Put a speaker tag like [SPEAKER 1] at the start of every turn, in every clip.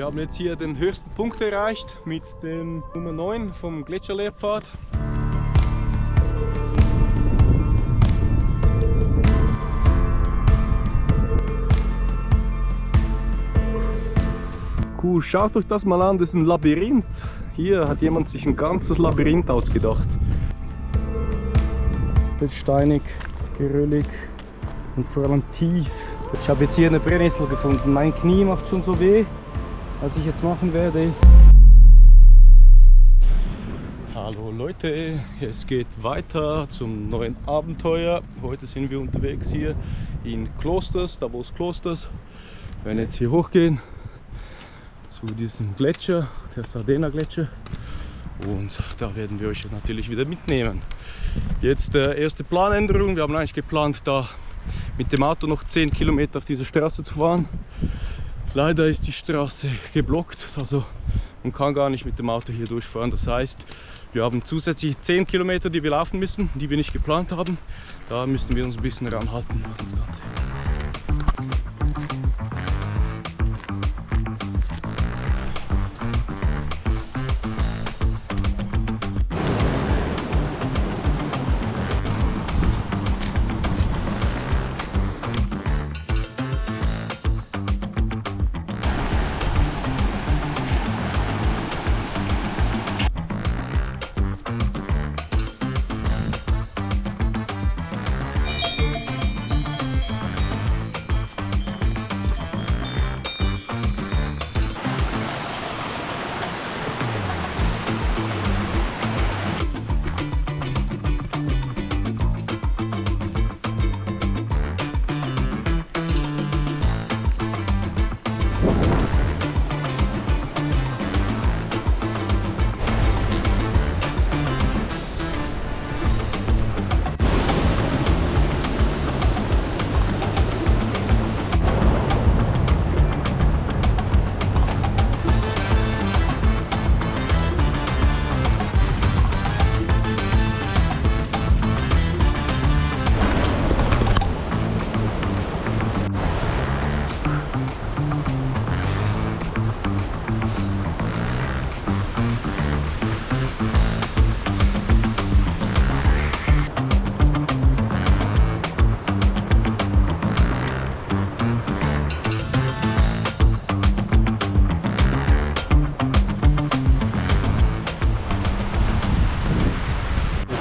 [SPEAKER 1] Wir haben jetzt hier den höchsten Punkt erreicht mit dem Nummer 9 vom Gletscherlehrpfad. Cool, schaut euch das mal an, das ist ein Labyrinth. Hier hat jemand sich ein ganzes Labyrinth ausgedacht. Wird steinig, geröllig und vor allem tief. Ich habe jetzt hier eine Brennnessel gefunden. Mein Knie macht schon so weh. Was ich jetzt machen werde ist... Hallo Leute, es geht weiter zum neuen Abenteuer. Heute sind wir unterwegs hier in Klosters, Davos Klosters. Wir werden jetzt hier hochgehen zu diesem Gletscher, der Sardena Gletscher, und da werden wir euch natürlich wieder mitnehmen. Jetzt erste Planänderung. Wir haben eigentlich geplant, da mit dem Auto noch 10 Kilometer auf dieser Straße zu fahren. Leider ist die Straße geblockt, also man kann gar nicht mit dem Auto hier durchfahren. Das heißt, wir haben zusätzlich 10 Kilometer, die wir laufen müssen, die wir nicht geplant haben. Da müssen wir uns ein bisschen ranhalten an das Ganze.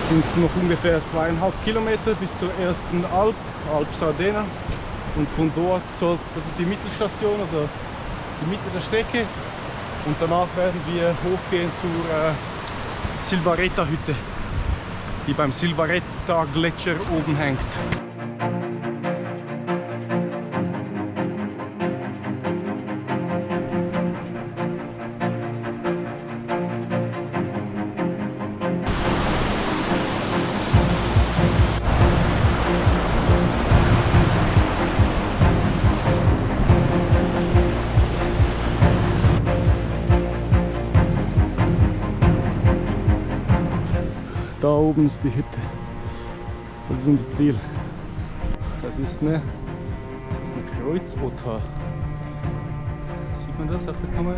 [SPEAKER 1] Sind es noch ungefähr 2,5 Kilometer bis zur ersten Alp, Alp Sardena, und von dort soll, das ist die Mittelstation oder die Mitte der Strecke, und danach werden wir hochgehen zur Silvareta Hütte, die beim Silvareta Gletscher oben hängt. Da oben ist die Hütte. Das ist unser Ziel. Das ist eine Kreuzotter. Sieht man das auf der Kamera?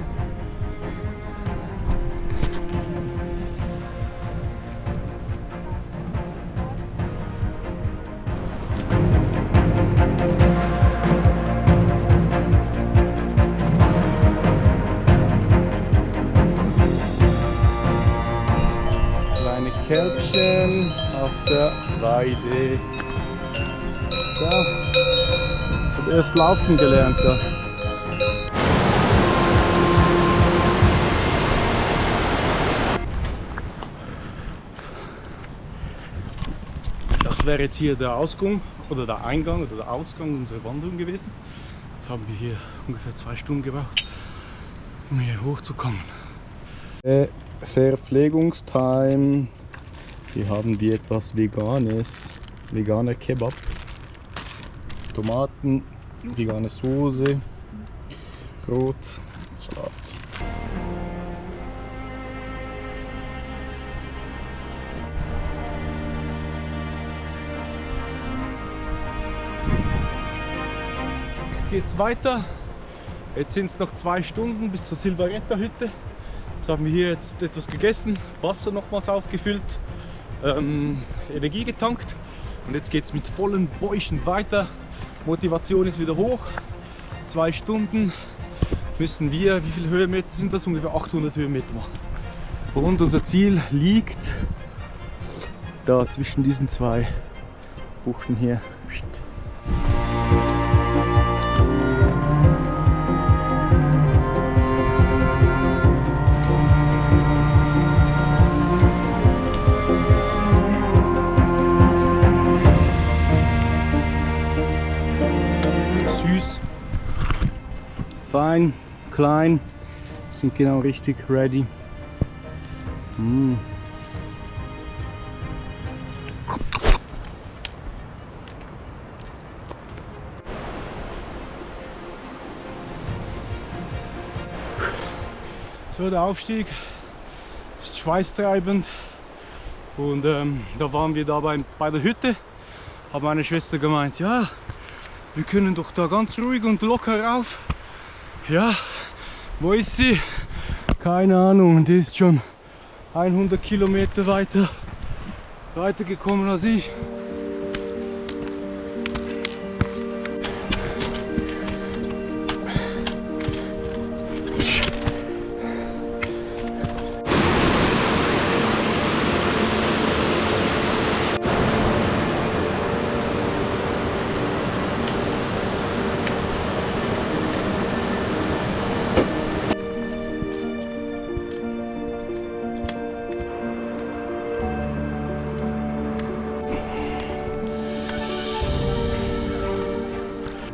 [SPEAKER 1] Kälbchen auf der Weide. Ja, ich habe erst laufen gelernt. Ja. Das wäre jetzt hier der Ausgang oder der Eingang oder der Ausgang unserer Wanderung gewesen. Jetzt haben wir hier ungefähr 2 Stunden gebraucht, um hier hochzukommen. Verpflegungstime. Hier haben wir etwas Veganes, veganer Kebab, Tomaten, vegane Soße, Brot, Salat. Jetzt geht's weiter Jetzt sind es noch 2 Stunden bis zur Silvaretta-Hütte. Jetzt haben wir hier jetzt etwas gegessen, Wasser nochmals aufgefüllt, Energie getankt und jetzt geht es mit vollen Bäuchen weiter. Motivation ist wieder hoch. 2 Stunden müssen wir, wie viele Höhenmeter sind das? Ungefähr 800 Höhenmeter machen. Und unser Ziel liegt da zwischen diesen 2 Buchten hier. Süß, fein, klein, sind genau richtig ready. So, der Aufstieg ist schweißtreibend und da waren wir da bei der Hütte, hat meine Schwester gemeint, ja, wir können doch da ganz ruhig und locker rauf. Ja, wo ist sie? Keine Ahnung, die ist schon 100 Kilometer weiter gekommen als ich.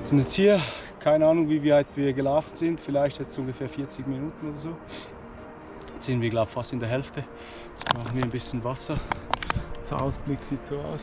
[SPEAKER 1] Sind jetzt hier, keine Ahnung wie weit wir gelaufen sind, vielleicht jetzt ungefähr 40 Minuten oder so. Jetzt sind wir, glaube ich, fast in der Hälfte. Jetzt brauchen wir ein bisschen Wasser. Der Ausblick sieht so aus.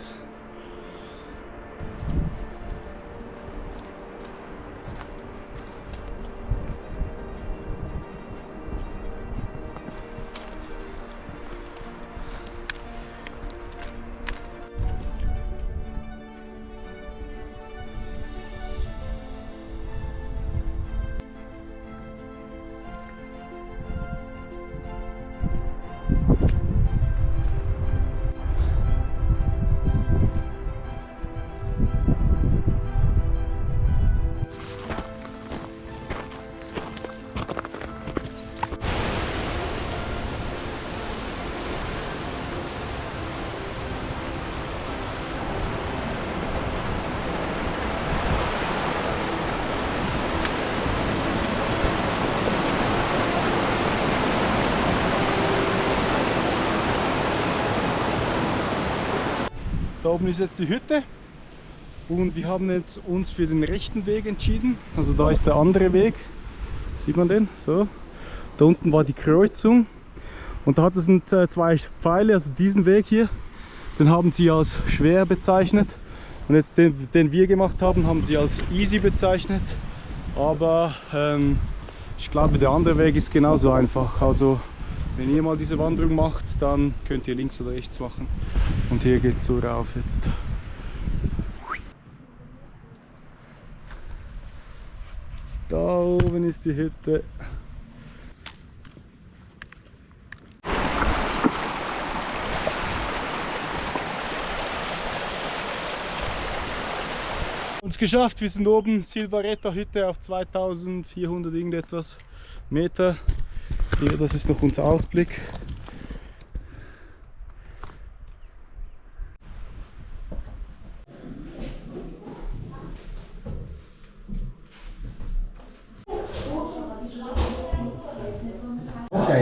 [SPEAKER 1] Da oben ist jetzt die Hütte und wir haben jetzt uns für den rechten Weg entschieden. Also da ist der andere Weg, sieht man den? So. Da unten war die Kreuzung und da hat es 2 Pfeile, also diesen Weg hier, den haben sie als schwer bezeichnet und jetzt den wir gemacht haben, haben sie als easy bezeichnet. Aber ich glaube, der andere Weg ist genauso einfach. Also wenn ihr mal diese Wanderung macht, dann könnt ihr links oder rechts machen. Und hier geht es so rauf jetzt. Da oben ist die Hütte. Uns geschafft, wir sind oben, Silvaretta Hütte auf 2400 irgendetwas Meter. Hier, das ist noch unser Ausblick.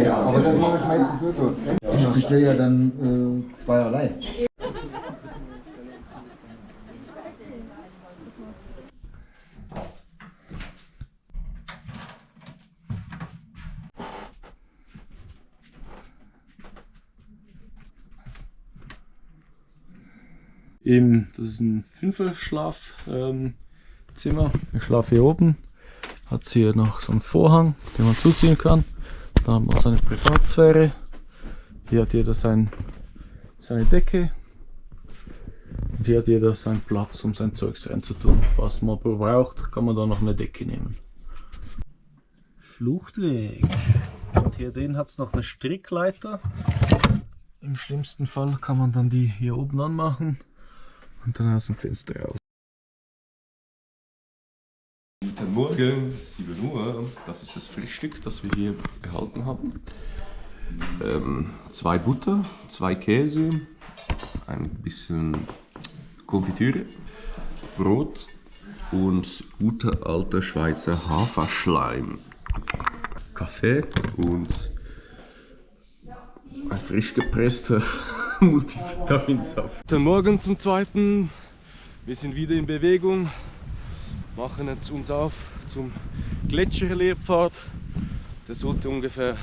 [SPEAKER 2] Ja, aber das mache ich meistens so. Ich bestelle ja dann zweierlei.
[SPEAKER 1] Das ist ein 5er-Schlafzimmer. Ich schlafe hier oben. Hat hier noch so einen Vorhang, den man zuziehen kann. Da haben wir seine Privatsphäre. Hier hat jeder seine Decke. Und hier hat jeder seinen Platz, um sein Zeugs reinzutun. Was man braucht, kann man da noch eine Decke nehmen. Fluchtweg. Und hier drin hat es noch eine Strickleiter. Im schlimmsten Fall kann man dann die hier oben anmachen und dann aus dem Fenster raus. Guten Morgen, 7 Uhr. Das ist das Frühstück, das wir hier erhalten haben. 2 Butter, 2 Käse, ein bisschen Konfitüre, Brot und guter alter Schweizer Haferschleim. Kaffee und ein frisch gepresster Multivitaminsaft. Guten Morgen zum zweiten. Wir sind wieder in Bewegung. Machen jetzt uns auf zum Gletscherlehrpfad. Der sollte ungefähr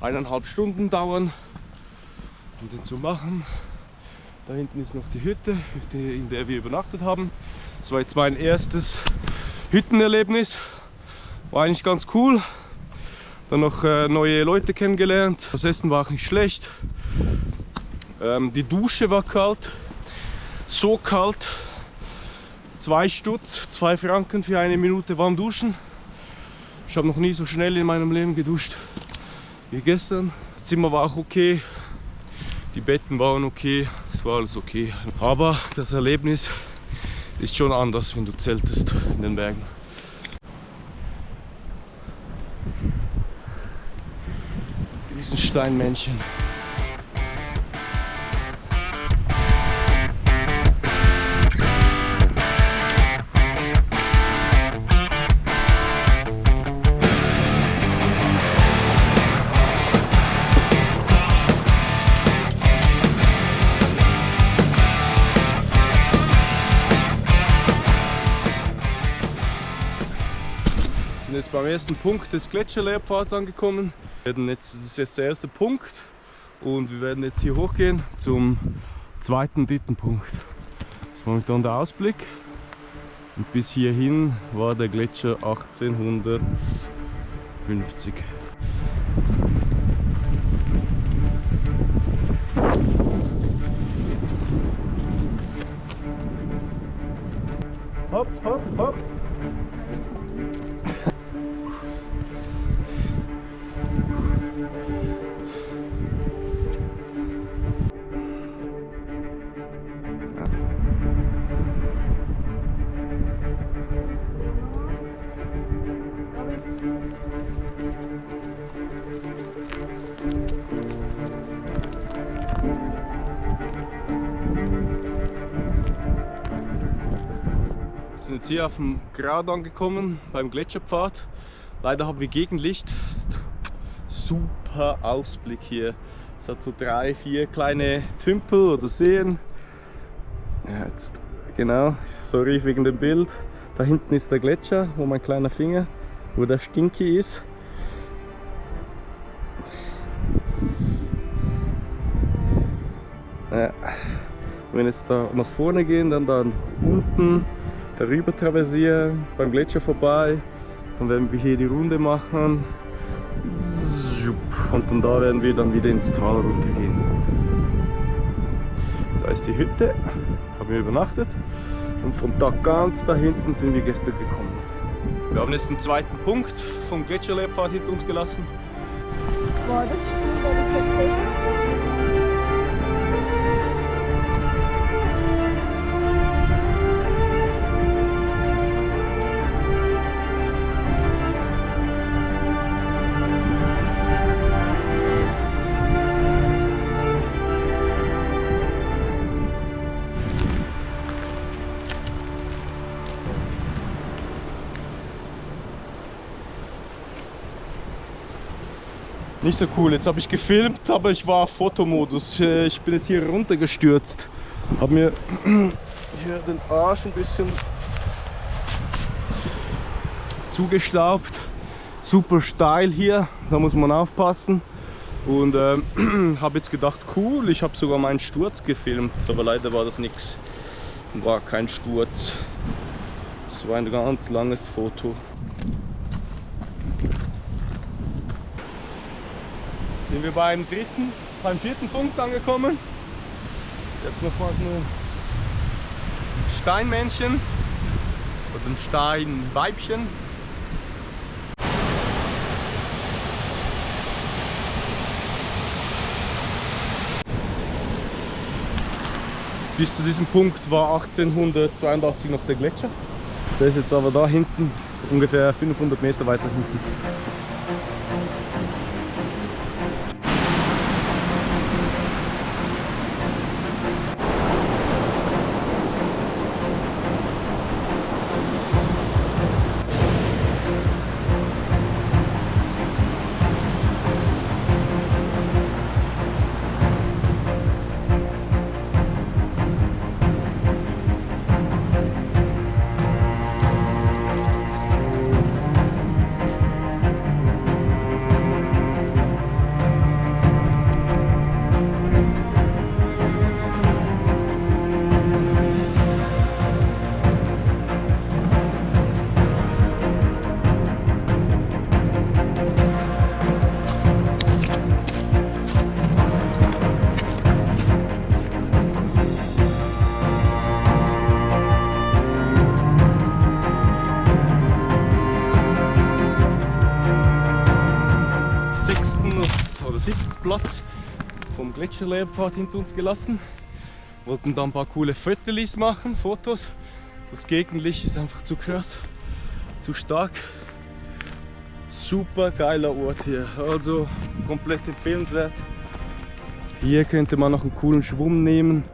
[SPEAKER 1] 1,5 Stunden dauern, um den zu machen. Da hinten ist noch die Hütte, in der wir übernachtet haben. Das war jetzt mein erstes Hüttenerlebnis. War eigentlich ganz cool. Dann noch neue Leute kennengelernt. Das Essen war auch nicht schlecht. Die Dusche war kalt. So kalt. 2 Stutz, 2 Franken für 1 Minute warm duschen. Ich habe noch nie so schnell in meinem Leben geduscht wie gestern. Das Zimmer war auch okay. Die Betten waren okay. Es war alles okay. Aber das Erlebnis ist schon anders, wenn du zeltest in den Bergen. Diesen Steinmännchen. Wir sind jetzt beim ersten Punkt des Gletscherlehrpfads angekommen. Das ist jetzt der erste Punkt und wir werden jetzt hier hochgehen zum zweiten, dritten Punkt. Das ist momentan der Ausblick und bis hierhin war der Gletscher 1850. Hopp, hopp, hopp! Wir sind jetzt hier auf dem Grat angekommen, beim Gletscherpfad. Leider haben wir Gegenlicht. Ist super Ausblick hier. Es hat so 3, 4 kleine Tümpel oder Seen. Ja, jetzt, genau, sorry wegen dem Bild. Da hinten ist der Gletscher, wo mein kleiner Finger, wo der Stinky ist. Ja. Wenn es da nach vorne gehen, dann da unten darüber traversieren, beim Gletscher vorbei, dann werden wir hier die Runde machen und von da werden wir dann wieder ins Tal runtergehen. Da ist die Hütte, haben wir übernachtet und von da ganz da hinten sind wir gestern gekommen. Wir haben jetzt den zweiten Punkt vom Gletscherlehrpfad hinter uns gelassen.
[SPEAKER 3] War das schon, weil ich erzählt?
[SPEAKER 1] Nicht so cool, jetzt habe ich gefilmt, aber ich war auf Fotomodus. Ich bin jetzt hier runtergestürzt. Habe mir hier den Arsch ein bisschen zugestaubt. Super steil hier, da muss man aufpassen. Und habe jetzt gedacht, cool, ich habe sogar meinen Sturz gefilmt, aber leider war das nichts. War kein Sturz. Es war ein ganz langes Foto. Sind wir beim vierten Punkt angekommen. Jetzt noch mal ein Steinmännchen oder ein Steinweibchen. Bis zu diesem Punkt war 1882 noch der Gletscher. Der ist jetzt aber da hinten, ungefähr 500 Meter weiter hinten. Oder 7. Platz vom Gletscherlehrpfad hinter uns gelassen. Wollten dann ein paar coole Fotos. Das Gegenlicht ist einfach zu krass, zu stark. Super geiler Ort hier, also komplett empfehlenswert. Hier könnte man noch einen coolen Schwumm nehmen.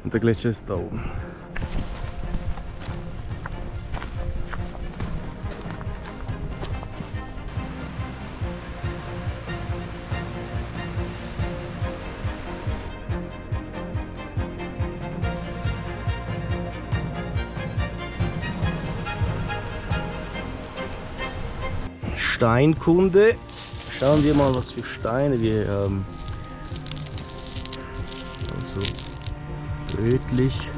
[SPEAKER 1] Und der Gletscher ist da oben. Steinkunde. Schauen wir mal, was für Steine wir hier haben. Also rötlich.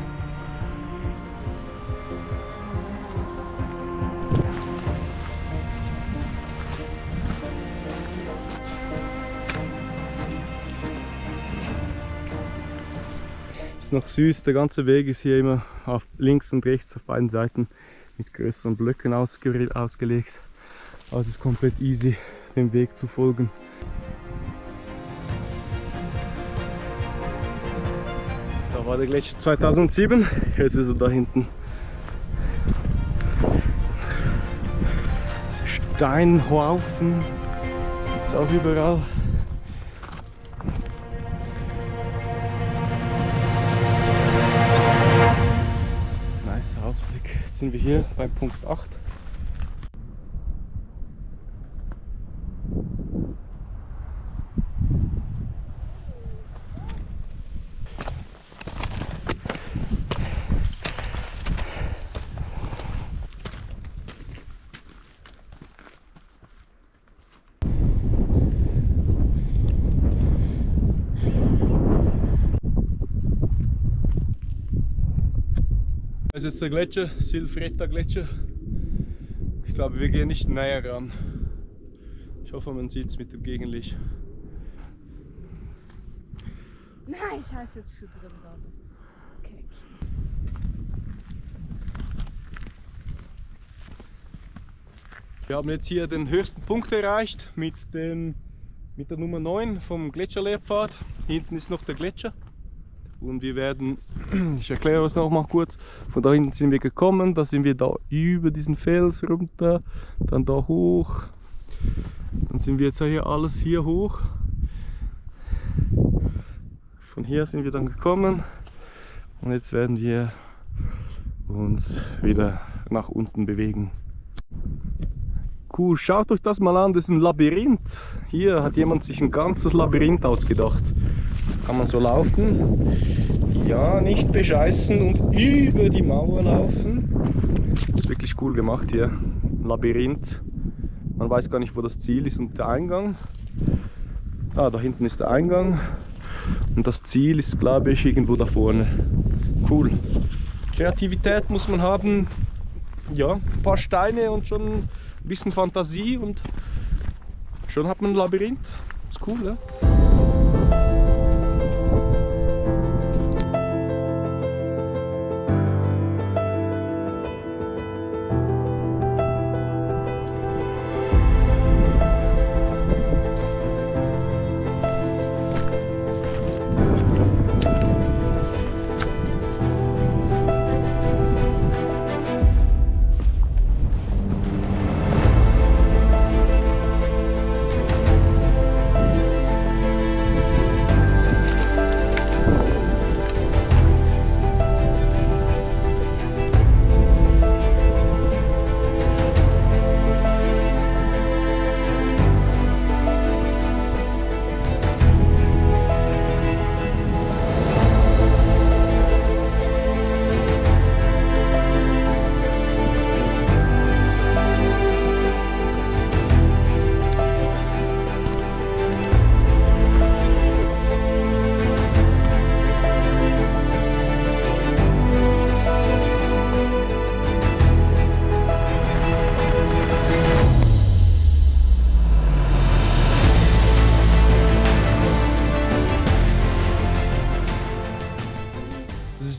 [SPEAKER 1] Ist noch süß, der ganze Weg ist hier immer auf links und rechts auf beiden Seiten mit größeren Blöcken ausgelegt. Also es ist komplett easy, dem Weg zu folgen. Da war der Gletscher 2007, jetzt ist er da hinten. Diese Steinhaufen gibt es auch überall. Nice Ausblick. Jetzt sind wir hier beim Punkt 8. Das ist jetzt der Gletscher, Silvretta Gletscher. Ich glaube, wir gehen nicht näher ran. Ich hoffe, man sieht es mit dem Gegenlicht.
[SPEAKER 3] Nein, scheiße, jetzt schon drin da. Okay.
[SPEAKER 1] Wir haben jetzt hier den höchsten Punkt erreicht mit der Nummer 9 vom Gletscherlehrpfad. Hinten ist noch der Gletscher. Und wir werden, ich erkläre es noch mal kurz, von da hinten sind wir gekommen, da sind wir da über diesen Fels runter, dann da hoch, dann sind wir jetzt hier alles hier hoch. Von hier sind wir dann gekommen und jetzt werden wir uns wieder nach unten bewegen. Cool, schaut euch das mal an, das ist ein Labyrinth. Hier hat jemand sich ein ganzes Labyrinth ausgedacht. Kann man so laufen, ja, nicht bescheißen und über die Mauer laufen. Das ist wirklich cool gemacht hier, ein Labyrinth. Man weiß gar nicht, wo das Ziel ist und der Eingang. Ah, da hinten ist der Eingang und das Ziel ist, glaube ich, irgendwo da vorne. Cool. Kreativität muss man haben, ja, ein paar Steine und schon ein bisschen Fantasie und schon hat man ein Labyrinth. Ist cool, ja?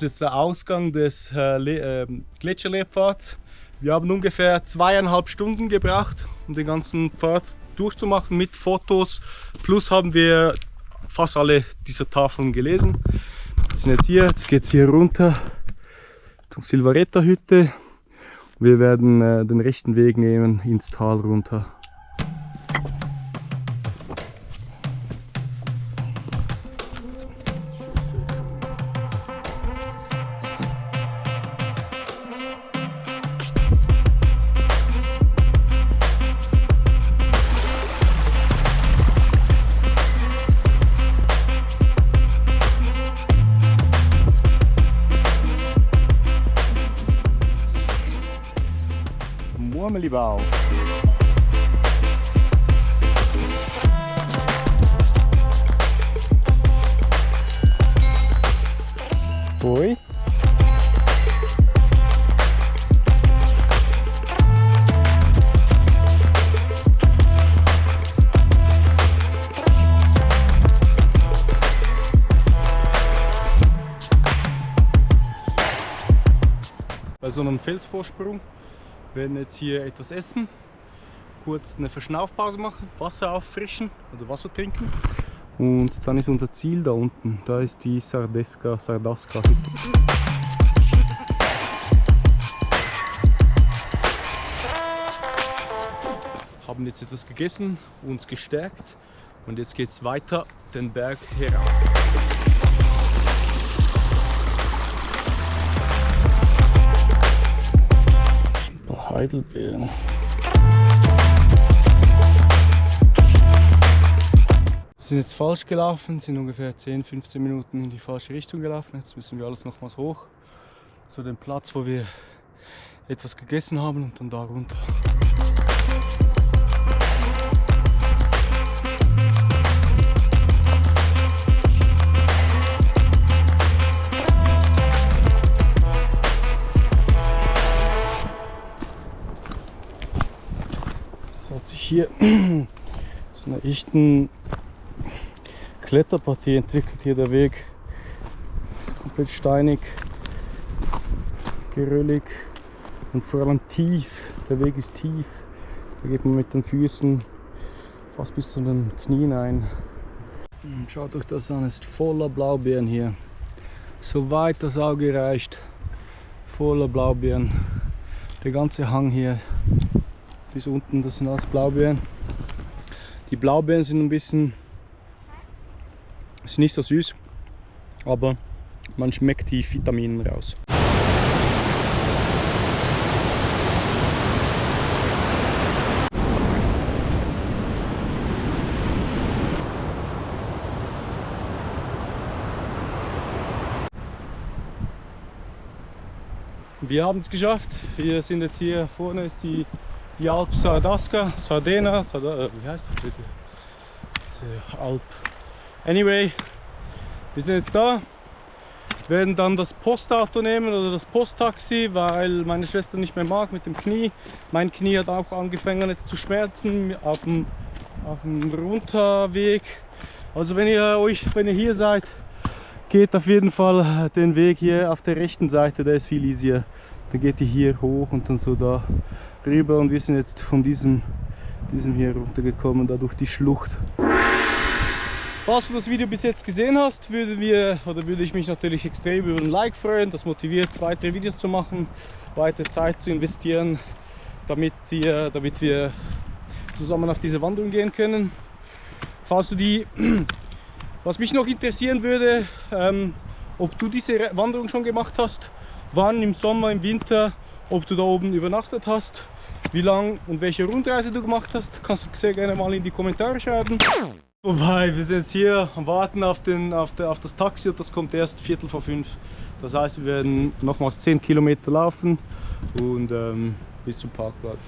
[SPEAKER 1] ist jetzt der Ausgang des Gletscherlehrpfads. Wir haben ungefähr 2,5 Stunden gebraucht, um den ganzen Pfad durchzumachen mit Fotos. Plus haben wir fast alle dieser Tafeln gelesen. Wir sind jetzt hier, jetzt geht es hier runter zur Silvaretta-Hütte. Wir werden den rechten Weg nehmen ins Tal runter. Murmelibau. Oi. Bei so einem Felsvorsprung werden jetzt hier etwas essen, kurz eine Verschnaufpause machen, Wasser auffrischen, also Wasser trinken. Und dann ist unser Ziel da unten, da ist die Sardasca. Haben jetzt etwas gegessen, uns gestärkt und jetzt geht es weiter den Berg herauf. Heidelbeeren. Wir sind jetzt falsch gelaufen, sind ungefähr 10-15 Minuten in die falsche Richtung gelaufen. Jetzt müssen wir alles nochmals hoch zu dem Platz, wo wir etwas gegessen haben und dann da runter. Hat sich hier zu einer echten Kletterpartie entwickelt. Hier der Weg ist komplett steinig, geröllig und vor allem tief. Der Weg ist tief, da geht man mit den Füßen fast bis zu den Knien ein. Schaut euch das an, es ist voller Blaubeeren hier. So weit das Auge reicht, voller Blaubeeren. Der ganze Hang hier bis unten, das sind alles Blaubeeren. Die Blaubeeren sind ein bisschen, ist nicht so süß, aber man schmeckt die Vitamine raus. Wir haben es geschafft. Wir sind jetzt hier vorne, ist die Alp Sardasca, Sardena, wie heißt das bitte? Diese Alp. Anyway, wir sind jetzt da, werden dann das Postauto nehmen oder das Posttaxi, weil meine Schwester nicht mehr mag mit dem Knie. Mein Knie hat auch angefangen jetzt zu schmerzen auf dem Runterweg. Also wenn ihr hier seid, geht auf jeden Fall den Weg hier auf der rechten Seite, der ist viel easier. Dann geht ihr hier hoch und dann so da rüber und wir sind jetzt von diesem hier runtergekommen, da durch die Schlucht. Falls du das Video bis jetzt gesehen hast, würde ich mich natürlich extrem über ein Like freuen. Das motiviert, weitere Videos zu machen, weitere Zeit zu investieren, damit wir zusammen auf diese Wanderung gehen können. Was mich noch interessieren würde, ob du diese Wanderung schon gemacht hast, wann, im Sommer, im Winter, ob du da oben übernachtet hast, wie lang und welche Rundreise du gemacht hast, kannst du sehr gerne mal in die Kommentare schreiben. Wobei, wir sind jetzt hier am Warten auf das Taxi und das kommt erst 4:45. Das heißt, wir werden nochmals 10 Kilometer laufen und bis zum Parkplatz.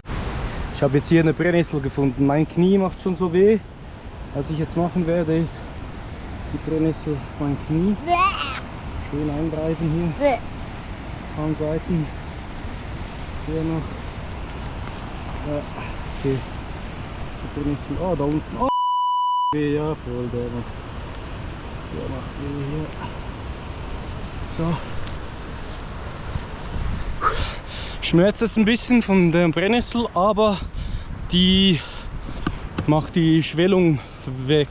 [SPEAKER 1] Ich habe jetzt hier eine Brennnessel gefunden. Mein Knie macht schon so weh. Was ich jetzt machen werde, ist die Brennnessel auf mein Knie schön eingreifen hier. An Seiten. Hier noch. Ja, okay. Die Brennnessel. Oh, da unten. Oh, weh, ja, voll. Der macht weh hier. So. Schmerzt jetzt ein bisschen von der Brennnessel, aber die macht die Schwellung weg.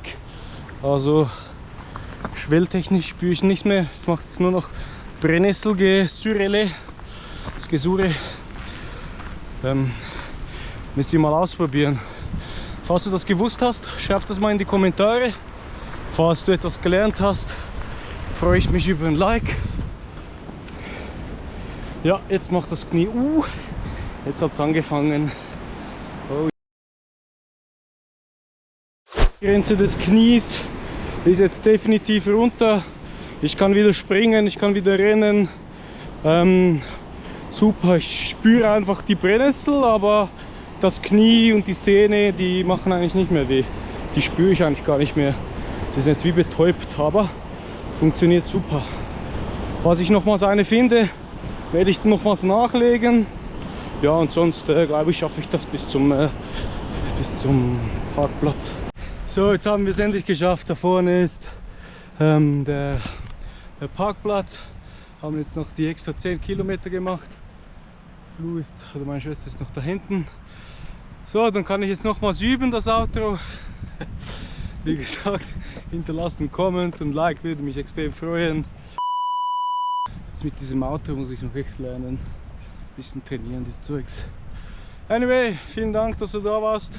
[SPEAKER 1] Also schwelltechnisch spüre ich nicht mehr. Jetzt macht es nur noch Brennnesselgesürele. Das Gesure. Müsst ihr mal ausprobieren. Falls du das gewusst hast, schreib das mal in die Kommentare. Falls du etwas gelernt hast, freue ich mich über ein Like. Ja, jetzt macht das Knie. Jetzt hat es angefangen. Oh. Die Grenze des Knies ist jetzt definitiv runter. Ich kann wieder springen, ich kann wieder rennen. Super, ich spüre einfach die Brennnessel, aber das Knie und die Sehne, die machen eigentlich nicht mehr weh. Die spüre ich eigentlich gar nicht mehr. Sie sind jetzt wie betäubt, aber funktioniert super. Falls ich nochmals eine finde, werde ich nochmals nachlegen. Ja, und sonst glaube ich, schaffe ich das bis zum Parkplatz. So, jetzt haben wir es endlich geschafft. Da vorne ist der Parkplatz. Haben jetzt noch die extra 10 Kilometer gemacht. Flu ist, oder meine Schwester ist noch da hinten. So, dann kann ich jetzt nochmals üben, das Outro. Wie gesagt, hinterlasst einen Comment und Like, würde mich extrem freuen. Jetzt mit diesem Outro muss ich noch echt lernen. Ein bisschen trainieren, dieses Zeugs. Anyway, vielen Dank, dass du da warst.